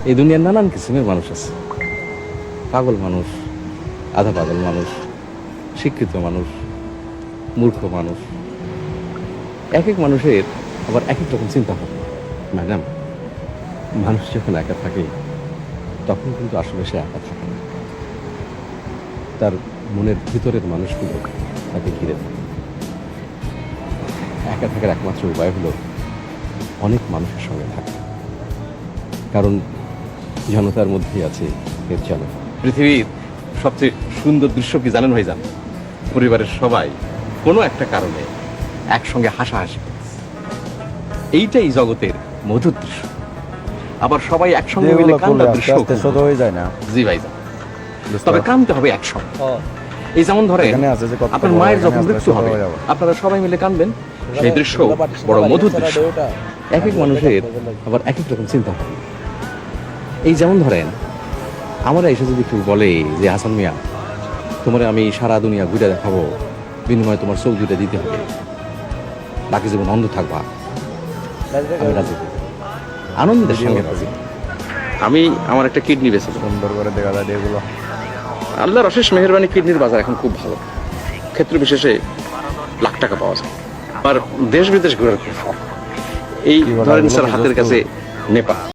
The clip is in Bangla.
এই দুনিয়ার নানান কিসিমের মানুষ আছে। পাগল মানুষ, আধা পাগল মানুষ, শিক্ষিত মানুষ, মূর্খ মানুষ। এক এক মানুষের আবার এক এক রকম চিন্তা ভাবনা। ম্যাডাম, মানুষ যখন একা থাকে তখন কিন্তু আসলে সে একা থাকে না, তার মনের ভিতরের মানুষগুলো তাকে ঘিরে থাকে। একা থাকার একমাত্র উপায় হলো অনেক মানুষের সঙ্গে থাকা, কারণ জনতার মধ্যেই আছে এর জনতা। পৃথিবীর সবচেয়ে সুন্দর দৃশ্য কি জানেন ভাইজান? পরিবারের সবাই কোনো একটা কারণে একসঙ্গে হাসাহাসি করছে, এইটাই জগতের মধুর দৃশ্য। আবার সবাই একসঙ্গে মিলে কান্নার দৃশ্য হয়ে যায় না। জি ভাইজান, তবে কাঁদতে হবে একসঙ্গে। এই যেমন ধরে আপনার মায়ের যখন মৃত্যু হবে আপনারা সবাই মিলে কাঁদবেন, সেই দৃশ্য বড় মধুর দৃশ্য। এক এক মানুষের আবার এক এক রকম চিন্তা ভাবনা। এই যেমন ধরেন, আমরা এসে যদি কেউ বলে যে হাসান মিয়া, তোমার আমি সারা দুনিয়া ঘুরে দেখাবো, বিনিময়ে তোমার চোখ দুটো দিতে হবে, বাকি জীবন অন্ধ থাকবা, আমি রাজি, আনন্দের সঙ্গে রাজি। আমি আমার একটা কিডনি বেঁচে সুন্দর করে দেখা যায় এগুলো। আল্লাহর অশেষ মেহেরবানি, কিডনির বাজার এখন খুব ভালো, ক্ষেত্র বিশেষে লাখ টাকা পাওয়া যায়। আর দেশ বিদেশ ঘুরে এই ধরেন স্যার হাতের কাছে নেপাল,